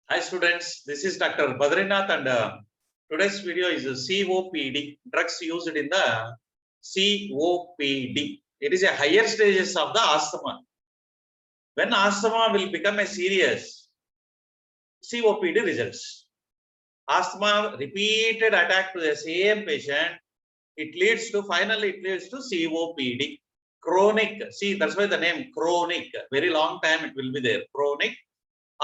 Hi students, this is Dr. Badrinath and today's video is COPD, drugs used in the COPD. It is a higher stages of the asthma. When asthma will become a serious, COPD results. Asthma repeated attack to the same patient, finally it leads to COPD. Chronic, see that's why the name chronic, very long time it will be there. Chronic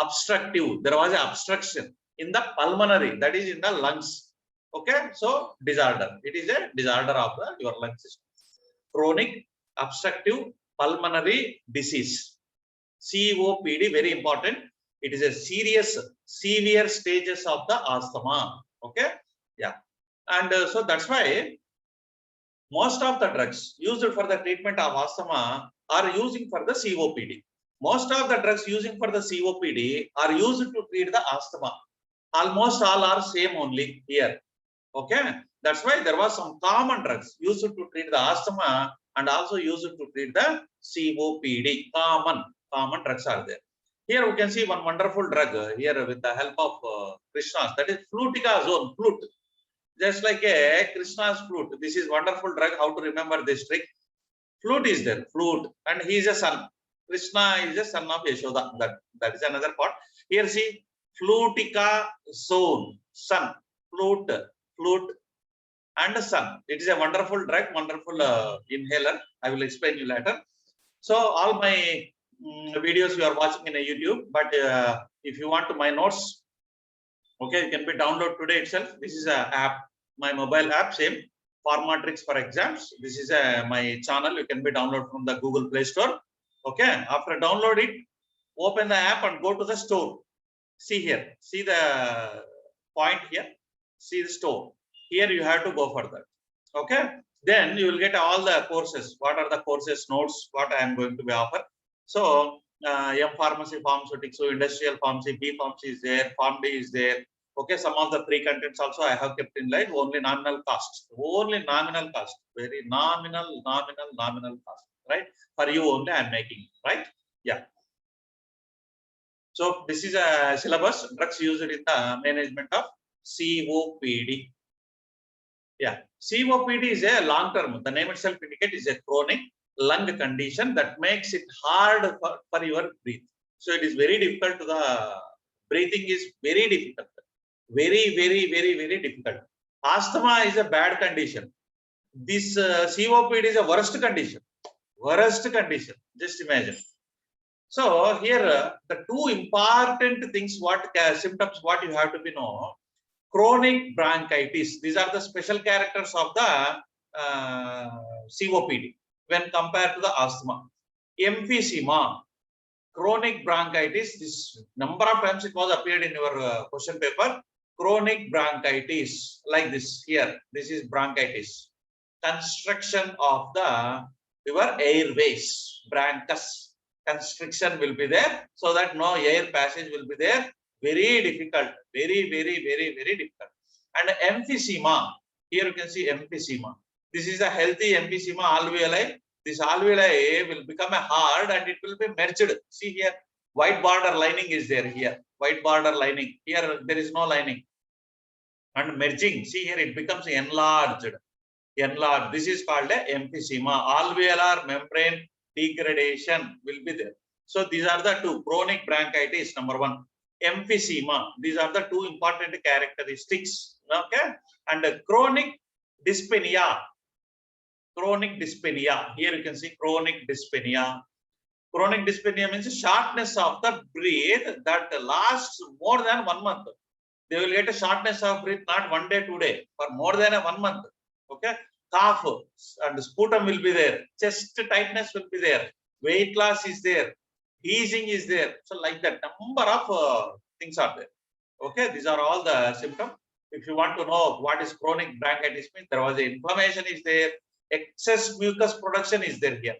obstructive, there was an obstruction in the pulmonary, that is in the lungs. Okay, so disorder, it is a disorder of your lung system. Chronic obstructive pulmonary disease, COPD, very important. It is a serious, severe stages of the asthma. Okay, yeah, and so that's why most of the drugs used for the treatment of asthma are using for the COPD. Most of the drugs using for the COPD are used to treat the asthma. Almost all are same only here. Okay, that's why there was some common drugs used to treat the asthma and also used to treat the COPD. Common drugs are there. Here we can see one wonderful drug here with the help of Krishna's, that is fluticasone, flute. Just like a Krishna's flute. This is wonderful drug. How to remember this trick? Flute is there, flute, and he is a son. Krishna is a son of Yashoda. That is another part. Here see, fluticasone, son, flute, and sun. It is a wonderful drug, wonderful inhaler. I will explain you later. So all my videos you are watching in a YouTube, but if you want my notes, okay, it can be downloaded today itself. This is a app, my mobile app, same. Pharmatrix for exams. This is my channel. You can be downloaded from the Google Play Store. Okay, after download it, open the app and go to the store. See here, see the point here, see the store. Here you have to go for that. Okay, then you will get all the courses. What are the courses notes? What I am going to be offer. So M pharmacy, pharmaceutics, so industrial pharmacy, B pharmacy is there, Pharm D is there. Okay, some of the free contents also I have kept in line. Only nominal cost, very nominal cost, right? For you only I am making, right? Yeah. So this is a syllabus, drugs used in the management of COPD. Yeah, COPD is a long term. The name itself indicates is a chronic lung condition that makes it hard for your breath. So it is very difficult to the breathing is very difficult. Very difficult. Asthma is a bad condition. This COPD is a worst condition. Just imagine. So here the two important things, symptoms, what you have to be know. Chronic bronchitis. These are the special characters of the COPD when compared to the asthma. Emphysema, chronic bronchitis. This number of times it was appeared in your question paper. Chronic bronchitis, like this here. This is bronchitis. Constriction of the your airways, bronchus. Constriction will be there, so that no air passage will be there. Very difficult, very difficult. And emphysema, here you can see emphysema. This is a healthy emphysema alveoli. This alveoli will become a hard and it will be merged. See here, white border lining is there here. White border lining. Here there is no lining. And merging, see here it becomes enlarged. This is called a emphysema. Alveolar membrane degradation will be there. So these are the two. Chronic bronchitis, number one. Emphysema. These are the two important characteristics. Okay. And chronic dyspnea. Chronic dyspnea. Here you can see chronic dyspnea. Chronic dyspnea means shortness of the breath that lasts more than 1 month. They will get a shortness of breath not 1 day, 2 days, for more than 1 month. Okay. Cough and sputum will be there. Chest tightness will be there. Weight loss is there. Wheezing is there. So like that, number of things are there. Okay, these are all the symptoms. If you want to know what is chronic bronchitis means, there was inflammation is there. Excess mucus production is there here.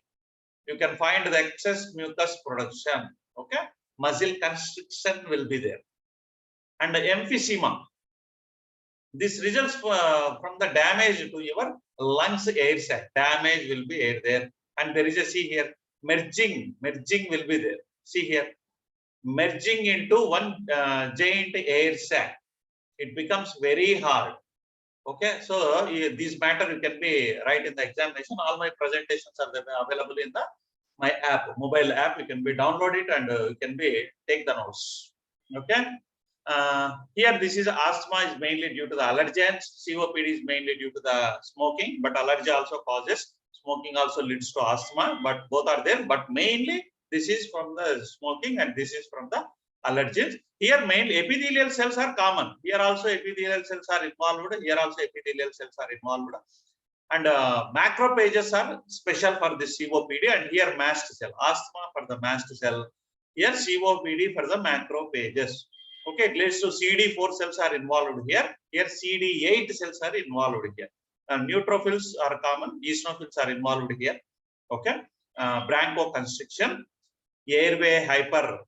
You can find the excess mucus production. Okay, muscle constriction will be there. And the emphysema. This results from the damage to your lungs air sac. Damage will be there. And there is a, see here, merging will be there. See here, merging into one giant air sac. It becomes very hard. Okay, so this matter you can be write in the examination. All my presentations are available in the my app, mobile app. You can be download it and you can be take the notes. Okay. Here this is asthma is mainly due to the allergens. COPD is mainly due to the smoking, but allergy also causes. Smoking also leads to asthma, but both are there. But mainly this is from the smoking and this is from the allergens. Here mainly epithelial cells are common. Here also epithelial cells are involved. Here also epithelial cells are involved. And macrophages are special for this COPD, and here mast cell, asthma for the mast cell. Here COPD for the macrophages. Okay, it leads to CD4 cells are involved here. Here CD8 cells are involved here. Neutrophils are common. Eosinophils are involved here. Okay, bronchoconstriction, airway hyper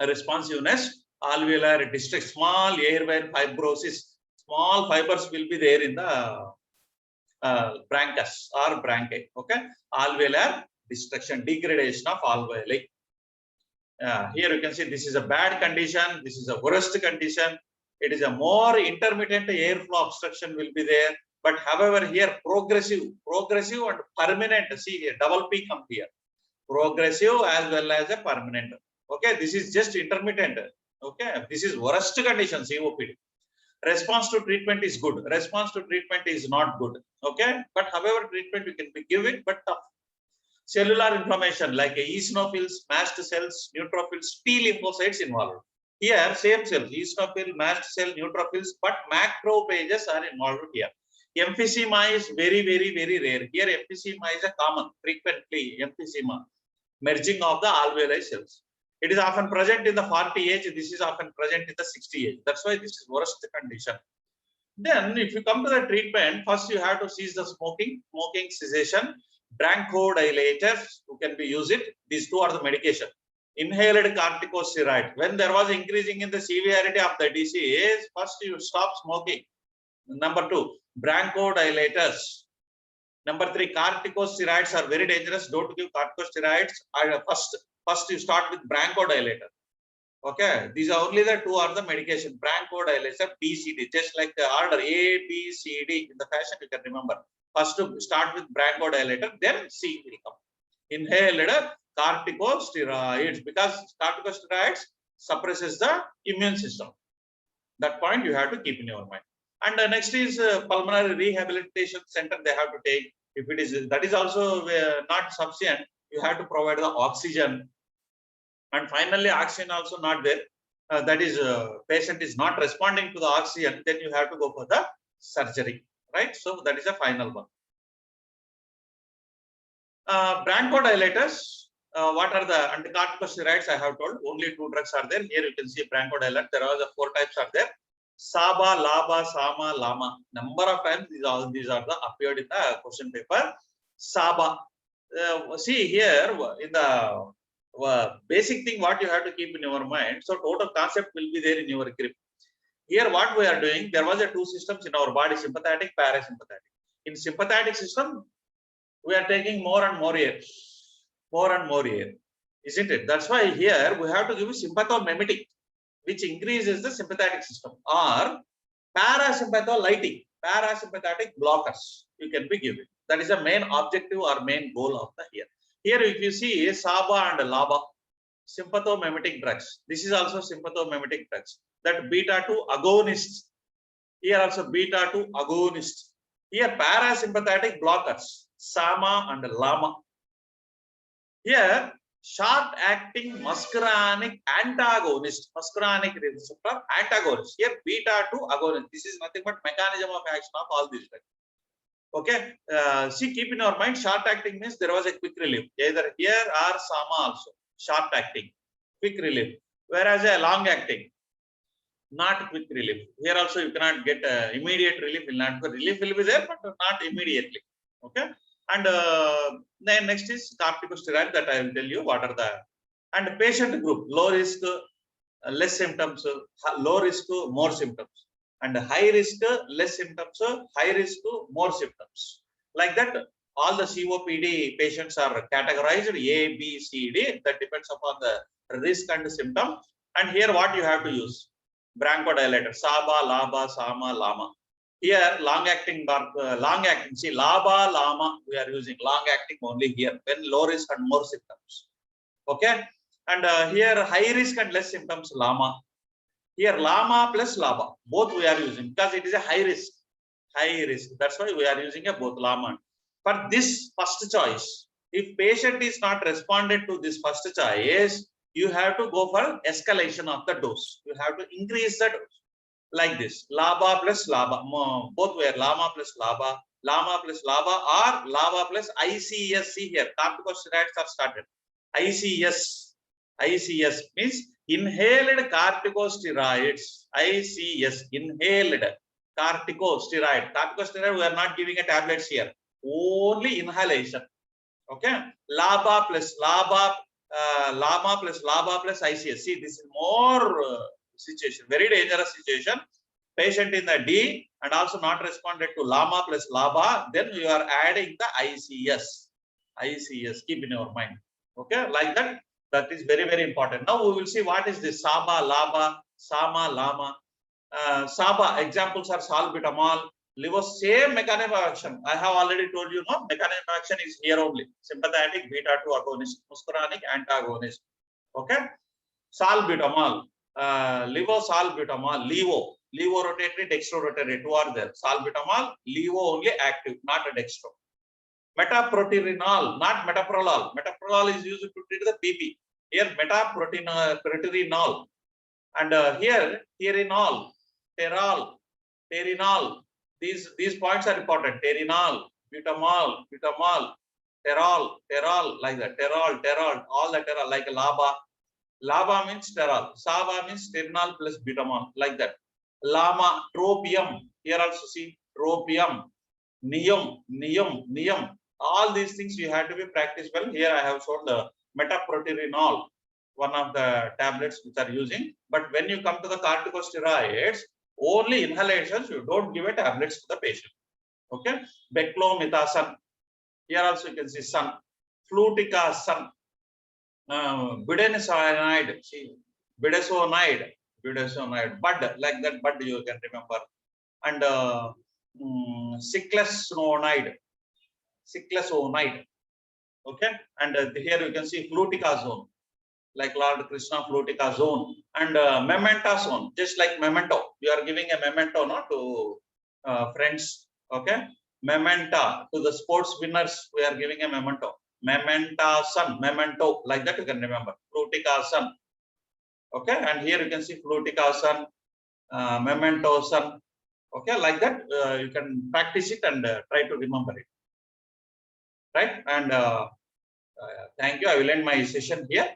responsiveness, alveolar distress, small airway fibrosis. Small fibers will be there in the bronchus or bronchi. Okay, alveolar destruction, degradation of alveoli. Here you can see this is a bad condition. This is a worst condition. It is a more intermittent airflow obstruction will be there. But however, here progressive and permanent. See here, double P come here. Progressive as well as a permanent. Okay, this is just intermittent. Okay, this is worst condition COPD. Response to treatment is good. Response to treatment is not good. Okay, but however, treatment you can be given, but tough. Cellular inflammation like eosinophils, mast cells, neutrophils, T lymphocytes involved. Here, same cells, eosinophil, mast cell, neutrophils, but macrophages are involved here. Emphysema is very, very, very rare. Here, emphysema is a common, frequently emphysema, merging of the alveoli cells. It is often present in the 40 age. This is often present in the 60 age. That's why this is worst condition. Then, if you come to the treatment, first you have to cease the smoking cessation. Bronchodilators, you can be use it. These two are the medication. Inhaled corticosteroid. When there was increasing in the severity of the disease, first you stop smoking. Number 2, bronchodilators. Number 3, corticosteroids are very dangerous. Don't give corticosteroids. First you start with bronchodilator. Okay, these are only the two are the medication. Bronchodilator, BCD, just like the order A, B, C, D in the fashion you can remember. First to start with bronchodilator, then C will come. Inhaled corticosteroids, because corticosteroids suppresses the immune system. That point you have to keep in your mind. And next is pulmonary rehabilitation center they have to take. If it is that is also not sufficient, you have to provide the oxygen. And finally, oxygen also not there. That is, patient is not responding to the oxygen. Then you have to go for the surgery, right? So that is a final one. Bronchodilators. What are the anticorticosteroids? I have told only 2 drugs are there. Here you can see bronchodilator. There are the 4 types are there. Saba, Laba, Sama, Lama. Number of times these are the appeared in the question paper. Saba. See here in the basic thing what you have to keep in your mind. So total concept will be there in your grip. Here what we are doing, there was a 2 systems in our body, sympathetic, parasympathetic. In sympathetic system, we are taking more and more air, isn't it? That's why here we have to give sympathomimetic, which increases the sympathetic system, or parasympatholytic, parasympathetic blockers you can be given. That is the main objective or main goal of the here. Here, if you see Saba and Laba, sympathomimetic drugs. This is also sympathomimetic drugs. That beta-2 agonists. Here also beta-2 agonists. Here parasympathetic blockers, Sama and Lama. Here short-acting muscarinic antagonist, muscarinic receptor antagonist. Here beta-2 agonist. This is nothing but mechanism of action of all these drugs. Okay, see, keep in your mind, short acting means there was a quick relief, either here or Sama also, short acting, quick relief, whereas a long acting, not quick relief. Here also you cannot get immediate relief, relief will be there, but not immediately. Okay, and then next is corticosteroid that I will tell you what are the, and patient group, low risk, less symptoms, low risk, more symptoms. And high risk, less symptoms, high risk, more symptoms. Like that, all the COPD patients are categorized A, B, C, D. That depends upon the risk and symptom. And here what you have to use? Bronchodilator, SABA, LABA, SAMA, LAMA. Here long acting, see LABA, LAMA, we are using long acting only here when low risk and more symptoms. Okay. And here high risk and less symptoms, LAMA. Here LAMA plus LABA, both we are using because it is a high risk. High risk. That's why we are using a both LAMA. For this first choice, if patient is not responded to this first choice, you have to go for escalation of the dose. You have to increase the dose like this. LABA plus LABA, both were LAMA plus LABA, LAMA plus LABA, or LABA plus ICS. See here, corticosteroids are started. ICS. ICS means inhaled corticosteroids. ICS, inhaled corticosteroid. Corticosteroid, we are not giving a tablets here, only inhalation. Okay, LABA plus LABA, LAMA plus LABA plus ICS. See, this is more situation, very dangerous situation. Patient in the D and also not responded to LAMA plus LABA, then you are adding the ICS. ICS, keep in your mind. Okay, like that. That is very, very important. Now we will see what is this SABA, LABA, SAMA, LAMA. SABA examples are salbutamol, levo, same mechanism of action. I have already told you, no, mechanism of action is here only. Sympathetic beta 2 agonist, muscarinic antagonist. Okay. Salbutamol, levosalbutamol, levo, levorotatory, dextrorotatory, two are there. Salbutamol, levo only active, not a dextro. Metaproterenol, not metoprolol. Metoprolol is used to treat the BP. Here metaproterenol, and here therinol, terol, terinol. These points are important. Terinol, butamol, terol, like that. Terol, all the terol, like LABA. LABA means terol. SABA means terinol plus butamol, like that. LAMA, tropium. Here also see tropium, neum. All these things you have to be practiced well. Here I have shown the metaproterenol, one of the tablets which are using. But when you come to the corticosteroids, only inhalations, you don't give a tablets to the patient. Okay, beclomethasone. Here also you can see sun, fluticasone, budesonide, bud, like that bud you can remember, and cyclesonide. Okay, and here you can see fluticasone, like Lord Krishna fluticasone, and mementasone, just like memento. You are giving a memento, no, to friends. Okay, mementa to the sports winners. We are giving a memento. Mementasone, memento, like that you can remember. Fluticasone. Okay, and here you can see fluticasone, mementosone. Okay, like that you can practice it and try to remember it. Right, and thank you. I will end my session here.